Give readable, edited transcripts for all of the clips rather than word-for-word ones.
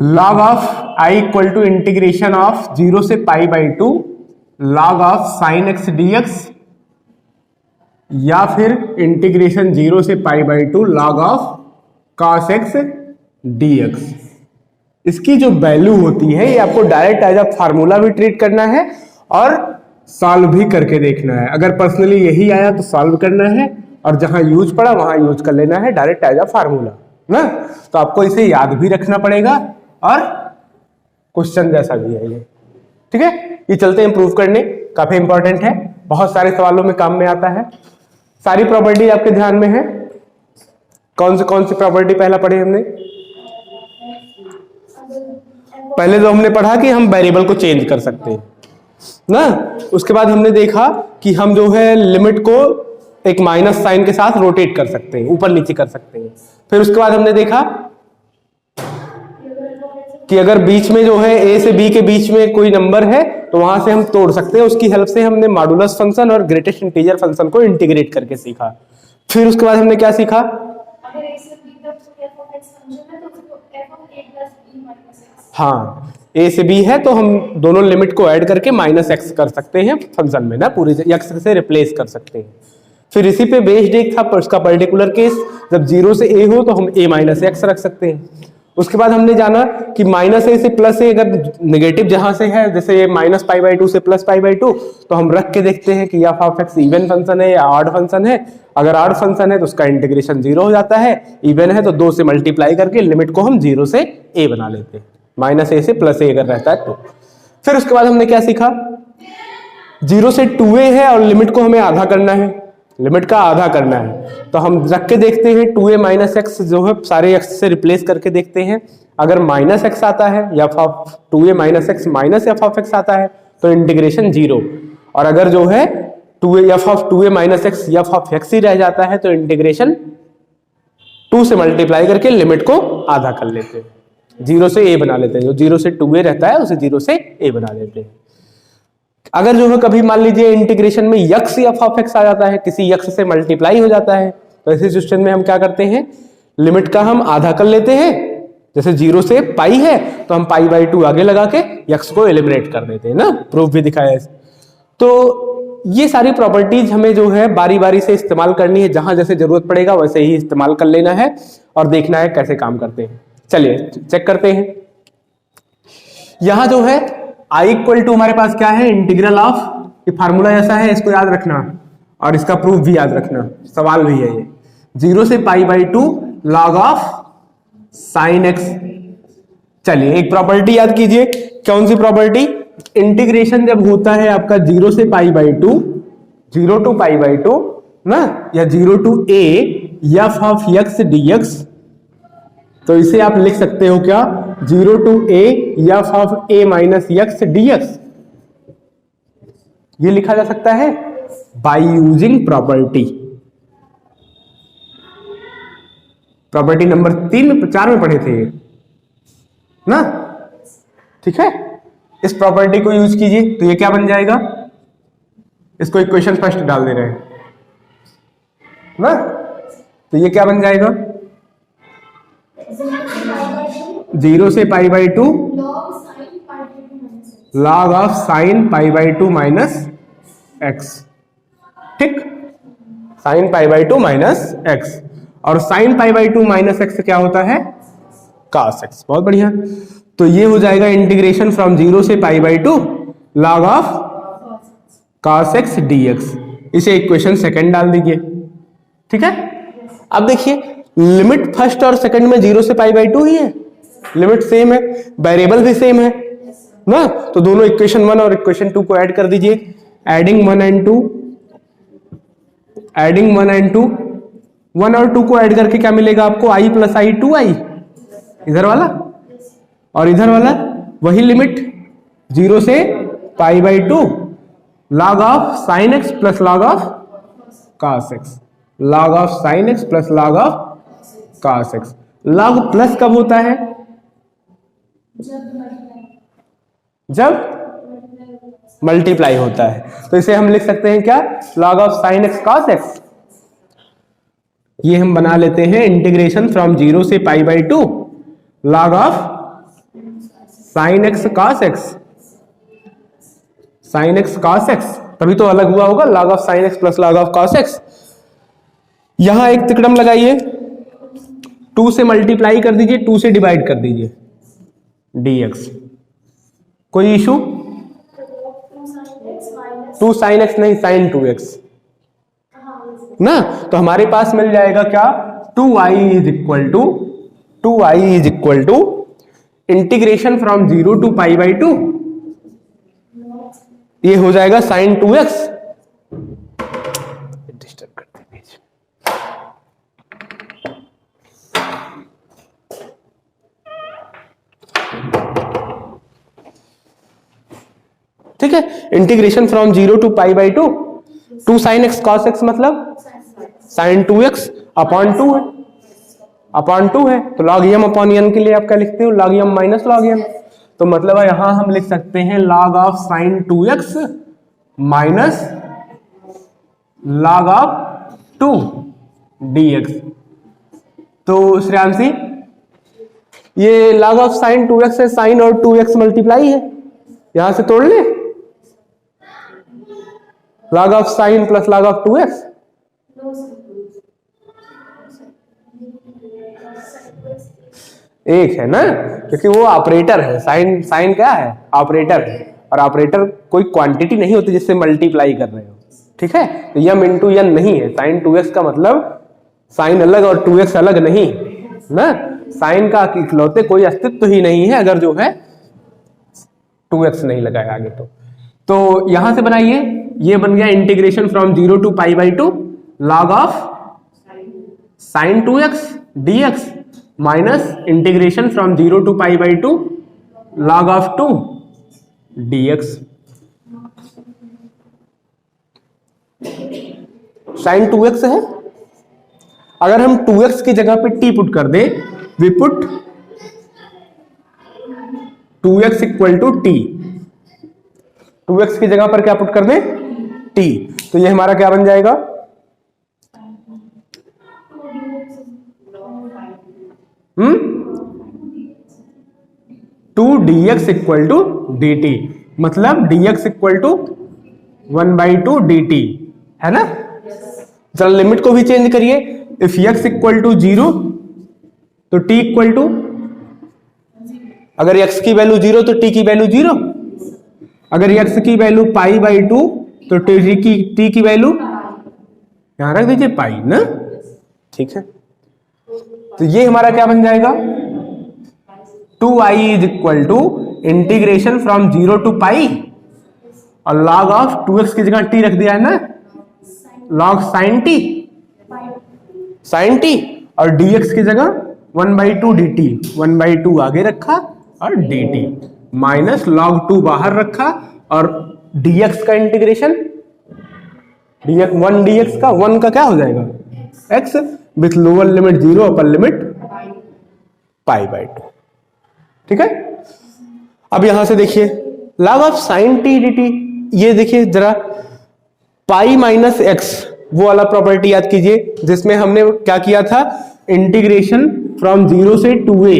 log of I equal to integration of 0 से pi by 2 log of sine x dx या फिर integration 0 से pi by 2 log of cos x dx। इसकी जो value होती है ये आपको डायरेक्ट एज अ फार्मूला भी ट्रीट करना है और सॉल्व भी करके देखना है। अगर पर्सनली यही आया तो सॉल्व करना है और जहां यूज पड़ा वहां यूज कर लेना है डायरेक्ट एज अ फार्मूला ना। तो आपको इसे याद भी रखना पड़ेगा और क्वेश्चन जैसा भी है ये, ठीक है। ये चलते हैं प्रूफ करने, काफी इंपॉर्टेंट है, बहुत सारे सवालों में काम में आता है। सारी प्रॉपर्टी आपके ध्यान में है। कौन सी प्रॉपर्टी पहला पढ़े हमने? पहले तो हमने पढ़ा कि हम वेरिएबल को चेंज कर सकते हैं ना। उसके बाद हमने देखा कि हम जो है लिमिट को एक माइनस साइन के साथ रोटेट कर सकते हैं, ऊपर नीचे कर सकते हैं। फिर उसके बाद हमने देखा कि अगर बीच में जो है ए से बी के बीच में कोई नंबर है तो वहां से हम तोड़ सकते हैं। उसकी हेल्प से हमने मॉडुलस फंक्शन और ग्रेटेस्ट इंटीजर फंक्शन को इंटीग्रेट करके सीखा। फिर उसके बाद हमने क्या सीखा? हाँ, ए से बी है तो हम दोनों लिमिट को ऐड करके माइनस एक्स कर सकते हैं फंक्शन में ना, पूरी एक्स से रिप्लेस कर सकते हैं। फिर इसी पे बेस्ड एक था उसका पर्टिकुलर केस, जब 0 से a हो तो हम a माइनस एक्स रख सकते हैं। उसके बाद हमने जाना कि माइनस ए से प्लस ए अगर नेगेटिव जहां से है, जैसे माइनस पाई बाई 2 से प्लस पाई बाई 2, तो हम रख के देखते हैं कि f of x even function है या ऑड फंक्शन है। अगर ऑड फंक्शन है तो उसका इंटीग्रेशन 0 हो जाता है, इवन है तो 2 से मल्टीप्लाई करके लिमिट को हम 0 से a बना लेते हैं, माइनस ए से प्लस ए अगर रहता है तो। फिर उसके बाद हमने क्या सीखा? 0 से 2a है और लिमिट को हमें आधा करना है, लिमिट का आधा करना है, तो हम रख के देखते हैं 2a माइनस एक्स जो है सारे एक्स से रिप्लेस करके देखते हैं। अगर माइनस एक्स आता है या 2a minus x minus f of x आता है तो इंटीग्रेशन 0, और अगर जो है 2a minus x f of x ही रह जाता है तो इंटीग्रेशन 2 से मल्टीप्लाई करके लिमिट को आधा कर लेते हैं, 0 से a बना लेते हैं। जो 0 से 2a रहता है उसे 0 से a बना लेते हैं। अगर जो है कभी मान लीजिए इंटीग्रेशन में यक्स या एफ ऑफ एक्स आ जाता है, किसी यक्स से मल्टीप्लाई हो जाता है, तो ऐसे सिचुएशन में हम क्या करते हैं? लिमिट का हम आधा कर लेते हैं। जैसे 0 से पाई है तो हम पाई बाई 2 आगे लगा के यक्स को एलिमिनेट कर देते हैं ना, प्रूफ भी दिखाया है। तो ये सारी प्रॉपर्टीज हमें जो है बारी बारी से इस्तेमाल करनी है, जहां जैसे जरूरत पड़ेगा वैसे ही इस्तेमाल कर लेना है और देखना है कैसे काम करते हैं। चलिए चेक करते हैं। यहां जो है i इक्वल टू हमारे पास क्या है? इंटीग्रल ऑफ, ये फार्मूला ऐसा है, इसको याद रखना और इसका प्रूफ भी याद रखना, सवाल भी है ये। 0 से pi by 2 log of sine x. चलिए एक प्रॉपर्टी याद कीजिए। कौन सी प्रॉपर्टी? इंटीग्रेशन जब होता है आपका 0 से pi by 2, 0 to pi by 2 ना, या 0 to a f of x dx, तो इसे आप लिख सकते हो क्या? 0 to a f of a minus x dx। ये लिखा जा सकता है बाय यूजिंग प्रॉपर्टी नंबर 4 में पढ़े थे ना, ठीक है। इस प्रॉपर्टी को यूज कीजिए तो ये क्या बन जाएगा? इसको इक्वेशन फर्स्ट डाल दे रहे हैं ना, तो ये क्या बन जाएगा? 0 से pi by 2 log of sine pi by 2 minus x, ठीक। Sine pi by 2 minus x, और sine pi by 2 minus x क्या होता है? cos x। बहुत बढ़िया। तो ये हो जाएगा इंटीग्रेशन फ्रॉम 0 से pi by 2 log of cos x dx। इसे इक्वेशन सेकंड डाल दीजिए, ठीक है। अब देखिए लिमिट फर्स्ट और सेकंड में 0 से पाई बाई 2 ही है, लिमिट सेम है, वेरिएबल भी सेम है ना, तो दोनों इक्वेशन 1 और इक्वेशन 2 को ऐड कर दीजिए। एडिंग 1 एंड 2, 1 और 2 को ऐड करके क्या मिलेगा आपको? i प्लस i 2i, इधर वाला और इधर वाला वही लिमिट 0 से pi by 2 log of sine x plus log of cos x, log of sine x plus log of cos x। log plus कब होता है? जब मल्टीप्लाई होता है, तो इसे हम लिख सकते हैं क्या? log of sine x cos x। ये हम बना लेते हैं इंटीग्रेशन फ्रॉम 0 से pi by 2 log of sine x cos x, sign x cos x, तभी तो अलग हुआ होगा log of sine x plus log of cos x. यहां एक तिकड़म लगाइए, 2 से मल्टीप्लाई कर दीजिए, 2 से डिवाइड कर दीजिए dx। कोई इशू? 2 साइन एक्स नहीं, साइन 2x ना, तो हमारे पास मिल जाएगा क्या, 2i is equal to integration from 0 to pi by 2, ये हो जाएगा साइन 2x। डिस्टर्ब करते पेज। ठीक है, integration from 0 to pi by 2, 2 sine x cos x मतलब साइन 2x अपॉन 2 है, अपॉन 2 है, तो लॉग एम अपॉन एन के लिए आप क्या लिखते हो, log m minus log m. तो मतलब यहां हम लिख सकते हैं log of sine 2x minus log of 2 dx। तो श्रेयांशी ये लॉग ऑफ साइन 2x है, साइन और 2x मल्टीप्लाई है, यहां से तोड़ ले, log of sign plus log of 2x, एक है ना, क्योंकि वो ऑपरेटर है, साइन साइन क्या है, ऑपरेटर है, और ऑपरेटर कोई क्वांटिटी नहीं होती जिससे मल्टीप्लाई कर रहे हो। ठीक है, तो यम इंटू एन नहीं है, साइन 2x का मतलब साइन अलग और 2x अलग नहीं ना, साइन का इकलौते कोई अस्तित्व ही नहीं है अगर जो है 2x नहीं लगाया आगे। तो यहां से बनाइए, ये बन गया integration from 0 to pi by 2 log of sine 2x dx minus integration from 0 to pi by 2 log of 2 dx। Sine 2x है, अगर हम 2x की जगह पे t पुट कर दे, we put 2x equal to t, 2x की जगह पर क्या पुट कर दे, t, तो ये हमारा क्या बन जाएगा, two dx equal to dt, मतलब dx इक्वल टू 1/2 dt है ना। जरा लिमिट को भी चेंज करिए, इफ x इक्वल टू 0 तो t इक्वल टू, अगर x की वैल्यू 0 तो t की वैल्यू 0, अगर x की वैल्यू पाई बाई 2 तो t की वैल्यू यहां रख दीजिए पाई ना। ठीक है, तो ये हमारा क्या बन जाएगा, 2i is equal to integration from 0 to pi, और log ऑफ 2x की जगह t रख दिया है ना, log साइन t, और dx की जगह 1/2 dt, 1/2 आगे रखा और dt माइनस log 2 बाहर रखा, और dx का इंटीग्रेशन, dx 1 dx का 1 का क्या हो जाएगा x with lower limit 0 upper limit pi by 2। ठीक है, अब यहां से देखिए log of sign t dt, ये देखिए जरा पाई माइनस एक्स, वो वाला प्रॉपर्टी याद कीजिए जिसमें हमने क्या किया था, इंटीग्रेशन फ्रॉम 0 से 2a,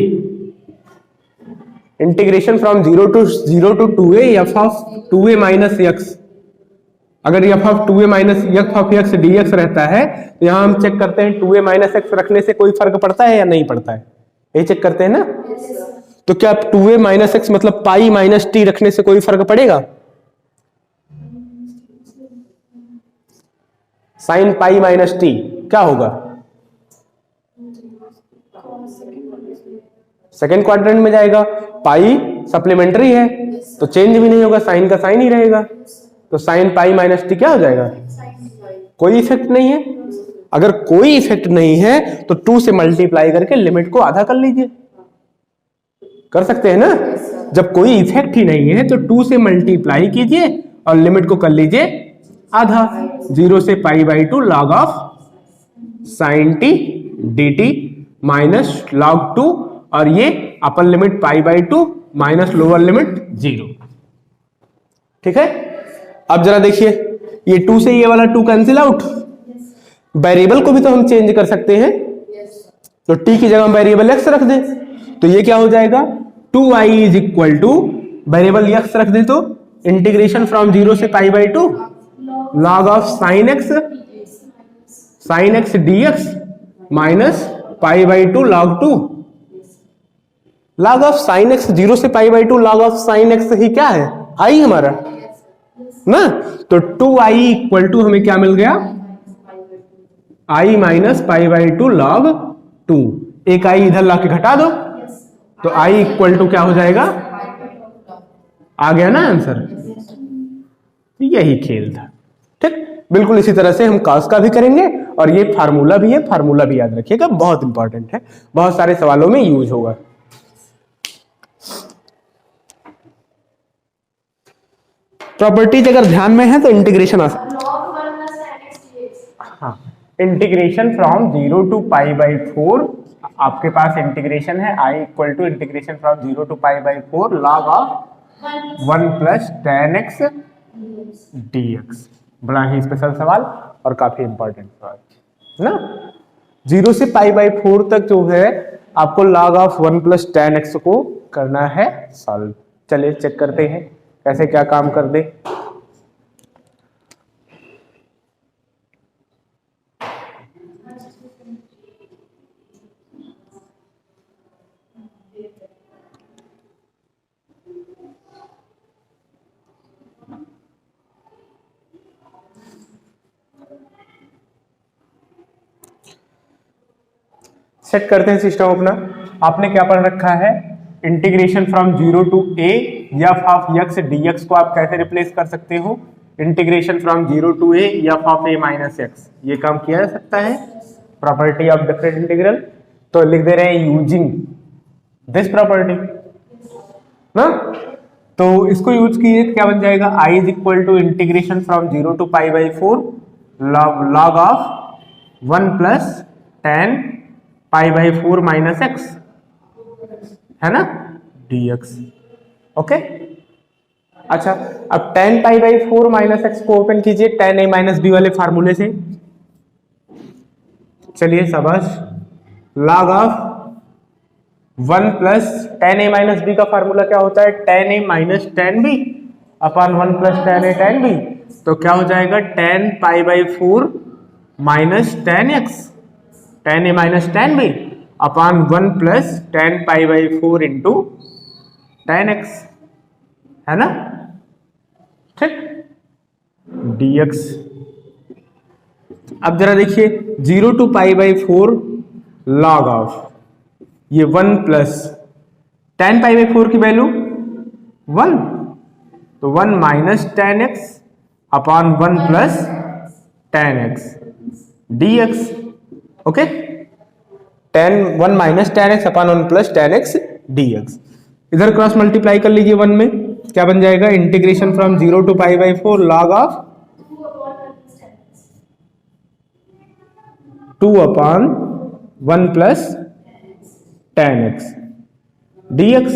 integration from 0 to 2a f of 2a minus x, अगर f of 2a minus f of x dx रहता है, तो यहां हम चेक करते हैं 2a माइनस एक्स रखने से कोई फर्क पड़ता है या नहीं पड़ता है, ये चेक करते हैं ना। तो क्या 2a माइनस एक्स मतलब पाई माइनस टी रखने से कोई फर्क पड़ेगा, साइन पाई माइनस टी क्या होगा, सेकेंड क्वाड्रेंट में जाएगा, पाई सप्लीमेंट्री है तो चेंज भी नहीं होगा, साइन का साइन ही रहेगा, तो साइन पाई माइनस टी क्या हो जाएगा, कोई इफेक्ट नहीं है। अगर कोई इफेक्ट नहीं है तो 2 से मल्टीप्लाई करके लिमिट को आधा कर लीजिए, कर सकते हैं ना। जब कोई इफेक्ट ही नहीं है तो 2 से मल्टीप्लाई कीजिए और लिमिट को कर लीजिए आधा, 0 से pi by 2 log of sign T dt minus log 2, और ये upper limit pi by 2 minus lower limit 0। ठीक है, अब जरा देखिए ये 2 से ये वाला 2 कैंसिल आउट, वेरिएबल को भी तो हम चेंज कर सकते हैं, तो t की जगह वेरिएबल x रख दे, तो ये क्या हो जाएगा 2i is equal to variable x रख दे तो इंटीग्रेशन फ्रॉम 0 से pi by 2 log of sine x dx minus pi by 2 log 2 log of sine x 0 से pi by 2 log of sine x ही क्या है आई हमारा ना। तो 2i इक्वल टू हमें क्या मिल गया i minus pi by 2 log 2। एक i इधर लाके घटा दो तो i इक्वल टू क्या हो जाएगा, आ गया ना आंसर। यही खेल था। ठीक, बिल्कुल इसी तरह से हम cos का भी करेंगे और ये फार्मूला भी है, फार्मूला भी याद रखिएगा, बहुत इंपॉर्टेंट है, बहुत सारे सवालों में यूज होगा। प्रॉपर्टीज अगर ध्यान में है तो इंटीग्रेशन हाँ, integration from 0 to pi by 4 आपके पास इंटीग्रेशन है i equal to integration from 0 to pi by 4 log of 1 plus tan x dx। बड़ा ही स्पेशल सवाल और काफी इंपॉर्टेंट सवाल ना। 0 से पाई बाई 4 तक जो है आपको log of 1 plus tan x को करना है सॉल्व। चलिए चेक करते हैं कैसे क्या काम कर दे। सेट करते हैं सिस्टम अपना। आपने क्या पढ़ रखा है, integration from 0 to a f of x dx को आप कैसे रिप्लेस कर सकते हो, integration from 0 to a f of a minus x। ये काम किया जा सकता है, प्रॉपर्टी ऑफ डिफरेंट इंटीग्रल। तो लिख दे रहे हैं यूजिंग दिस प्रॉपर्टी ना। तो इसको यूज कीजिए तो क्या बन जाएगा, i is equal to integration from 0 to pi by 4 log of 1 plus tan pi by 4 minus x है ना dx। ओके, अच्छा अब tan pi by 4 minus x को ओपन कीजिए tan a माइनस बी वाले फार्मूले से। चलिए शाबाश, log of 1 plus tan a minus b का फार्मूला क्या होता है, tan a minus tan b upon 1 plus tan a tan b। तो क्या हो जाएगा tan pi by 4 minus tan x, tan a minus tan b upon 1 plus tan pi by 4 into tan x है ना। ठीक, dx। अब जरा देखिए 0 to pi by 4 log of ये 1 प्लस tan पाई बाई 4 की वैल्यू 1, तो 1 minus tan x upon 1 plus tan x dx। Okay, tan 1 minus tan x upon 1 plus tan x dx। इधर क्रॉस मल्टीप्लाई कर लीजिए 1 में, क्या बन जाएगा, integration from 0 to pi by 4 log of 2 upon 1 plus tan x dx।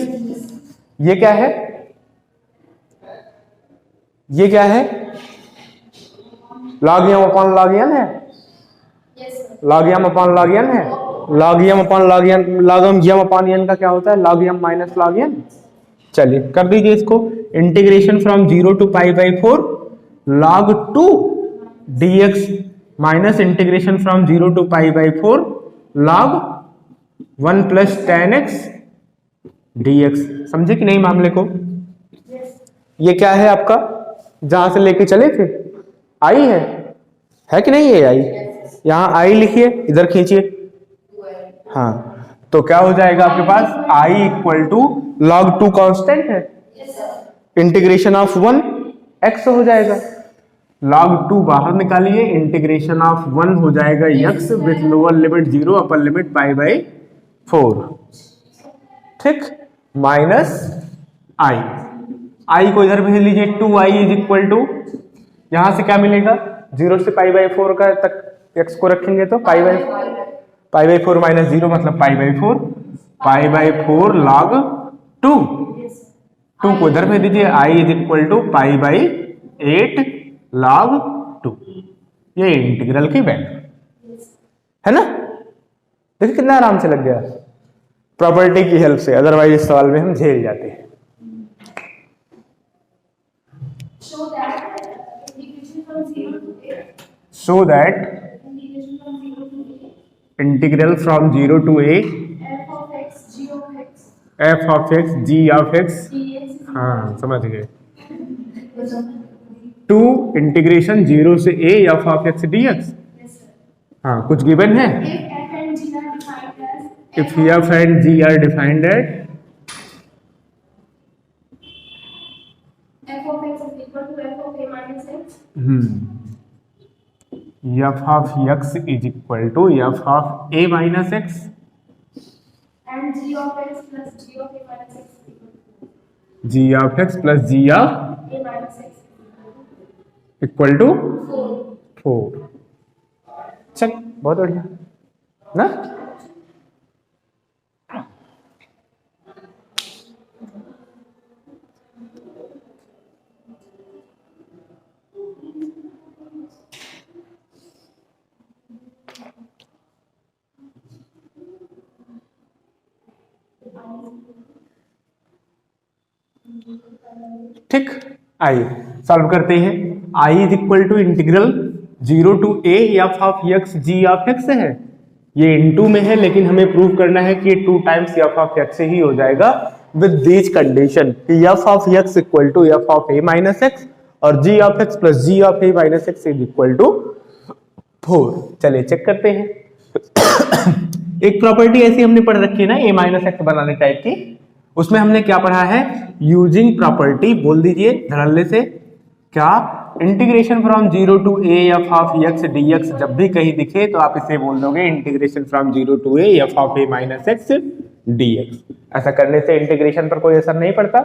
ये क्या है, ये क्या है, log m upon log n है, log m upon log n है, log m upon log n, log m upon n का क्या होता है, log m minus log n। चलिए कर दीजिए इसको, integration from 0 to pi by 4 log 2 dx minus integration from 0 to pi by 4 log 1 plus tan x dx। समझे कि नहीं मामले को। ये क्या है आपका, जहां से लेके चले थे i है कि नहीं, ये i, यहां i लिखिए, इधर खींचिए। हाँ, तो क्या हो जाएगा आपके पास, i equal to log 2 constant है, इंटीग्रेशन ऑफ 1 x हो जाएगा, log 2 बाहर निकालिए, इंटीग्रेशन ऑफ 1 हो जाएगा x with lower limit 0 upper limit pi by 4। ठीक, माइनस i को इधर भेज लीजिए, 2i इज इक्वल टू, यहां से क्या मिलेगा, 0 से पाई बाई 4 का तक x को रखेंगे तो पाई बाई 4 माइनस 0 मतलब पाई बाई 4 log 2 को इधर भेज दीजिए, i is equal to pi by 8 log 2। ये इंटीग्रल की वैल्यू है ना। देखिए कितना आराम से लग गया। प्रॉपर्टी की हेल्प से, अदरवाइज इस सवाल में हम झेल जाते हैं। So that integral from 0 to a f of x g of x, हाँ समझ गए, टू इंटीग्रेशन 0 से a f of x dx। हाँ कुछ गिवन है, if f and g are defined at f of x is equal to f of a minus x, f of x is equal to f of a minus x and g of x plus g of a minus x is equal to g of x plus g of a minus x equal to 4। 4। चल बहुत बढ़िया ना। ठीक, आइए solve करते हैं। I is equal to integral 0 to a f of x g of x है, ये इनटू में है लेकिन हमें प्रूव करना है कि 2 टाइम्स एफ ऑफ एक्स ही हो जाएगा विद दिस कंडीशन कि f of x equal to f of a minus x और g of x plus g of a minus x is equal to 4। चलिए चेक करते हैं। एक प्रॉपर्टी ऐसी हमने पढ़ रखी है ना ए माइनस एक्स बनाने टाइप की, उसमें हमने क्या पढ़ा है, यूजिंग प्रॉपर्टी, बोल दीजिए धड़ल्ले से, क्या, integration from 0 to a f of x d x. जब भी कहीं दिखे तो आप इसे बोल दोगे integration from 0 to a f of a minus x d x. ऐसा करने से इंटीग्रेशन पर कोई असर नहीं पड़ता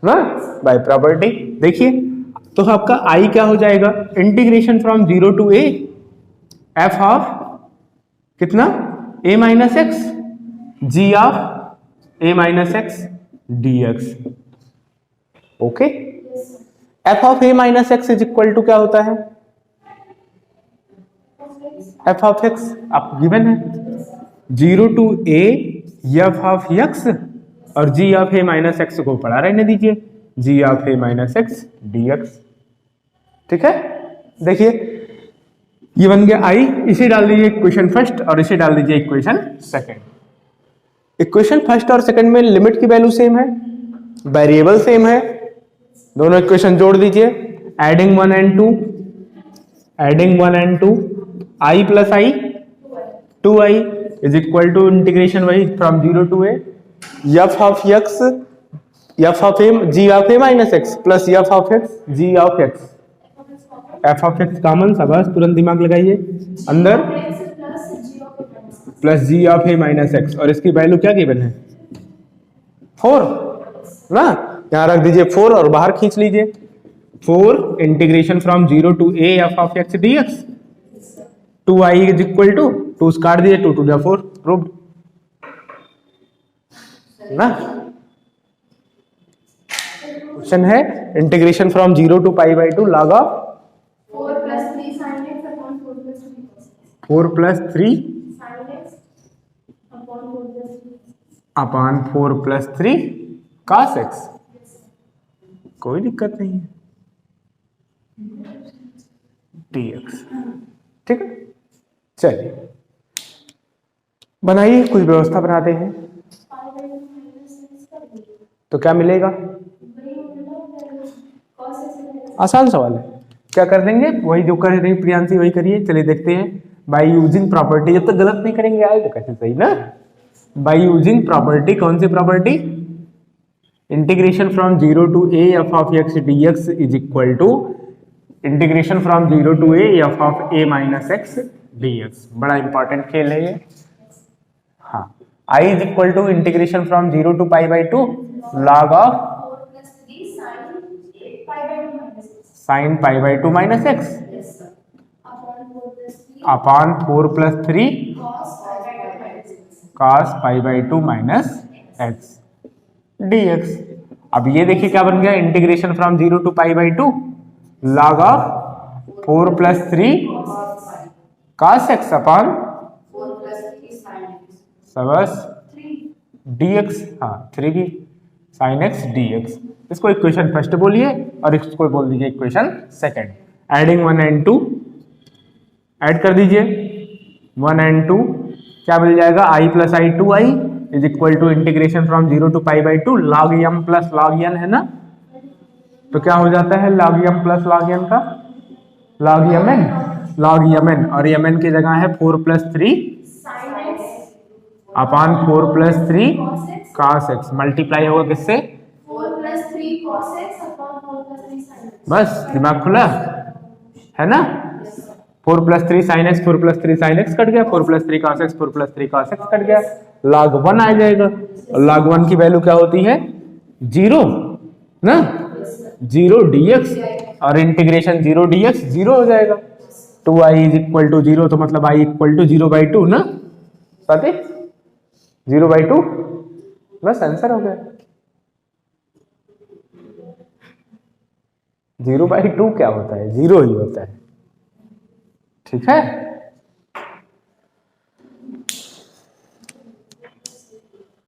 ना बाय प्रॉपर्टी। देखिए तो आपका आई क्या हो जाएगा, integration from 0 to a f of कितना, a minus x g of a minus x d x. Okay, f of a minus x is equal to क्या होता है, f ऑफ x आपको गिवन है 0 to a f of x और g of a minus x को पढ़ा रहने दीजिए, g of a minus x d x. ठीक है, देखिए ये बन गया आई, इसे डाल दीजिए इक्वेशन फर्स्ट और इसे डाल दीजिए इक्वेशन सेकंड। इक्वेशन फर्स्ट और सेकंड में लिमिट की वैल्यू सेम है, वेरिएबल सेम है, दोनों इक्वेशन जोड़ दीजिए, adding 1 and 2, adding 1 and 2, I plus I 2i is equal to integration वही from 0 to a f of x f of m g of a minus x plus f of x g of x. F of x common, शाबाश तुरंत दिमाग लगाइए, अंदर plus g of a minus x और इसकी value क्या given है 4 ना, यहां रख दीजिए 4 और बाहर खींच लीजिए 4 integration from 0 to a f of x d x. 2i is equal to 2 काट दीजिए 2 टू 4 प्रूव्ड ना। क्वेश्चन है integration from 0 to pi by 2 log of 4 plus 3 sin x upon 4 plus 3 cos x 4 plus 3 sin x upon 4 plus 3 upon 4 plus 3 cos x। कोई दिक्कत नहीं है, dx। ठीक है, चलिए बनाइए, कुछ व्यवस्था बनाते हैं तो क्या मिलेगा, आसान सवाल है, क्या कर देंगे, वही जो कर रही प्रियांशी वही करिए। चलिए देखते हैं, बाय यूजिंग प्रॉपर्टी, जब तक गलत नहीं करेंगे आए तो कैसे सही ना। बाय यूजिंग प्रॉपर्टी, कौन सी property, integration from 0 to a f of x d x is equal to integration from 0 to a f of a minus x d x. बड़ा इंपॉर्टेंट खेल है ये। हाँ, I is equal to integration from 0 to pi by 2 log of 4 plus 3 sin pi by 2 minus x sine pi by 2 minus x yes sir upon 4 plus 3 upon 4 plus 3 cos pi by 2 minus x cos pi by 2 minus x dx। अब ये देखिए क्या बन गया, integration from 0 to pi by 2 log of 4 plus 3 cos x upon 4 plus 3 sin x सबस 3 dx, हाँ 3b sin x dx। इसको equation first बोलिए और इसको बोल दीजिए equation second. Adding 1 and 2, add कर दीजिए 1 and 2, क्या मिल जाएगा i plus I 2i is equal to integration from 0 to π/2 log m plus log n, है ना। तो क्या हो जाता है log m plus log n का log mn, और mn की जगह है 4 + 3 sin x अपान 4 + 3 cos x, मल्टीप्लाई होगा किससे 4 + 3 cos x upon 4 + 3 sin x। बस दिमाग खुला है ना। 4 + 3 sin x, 4 + 3 sin x cut गया, 4 + 3 cos x, 4 + 3 cos x cut गया, log 1 आ जाएगा। और log 1 की वैल्यू क्या होती है 0 ना, 0 dx, और इंटीग्रेशन 0 dx 0 हो जाएगा। 2i = 0, तो मतलब i = 0/2 ना, पता 0/2, बस आंसर हो गया। 0/2 क्या होता है, 0 ही होता है, ठीक है।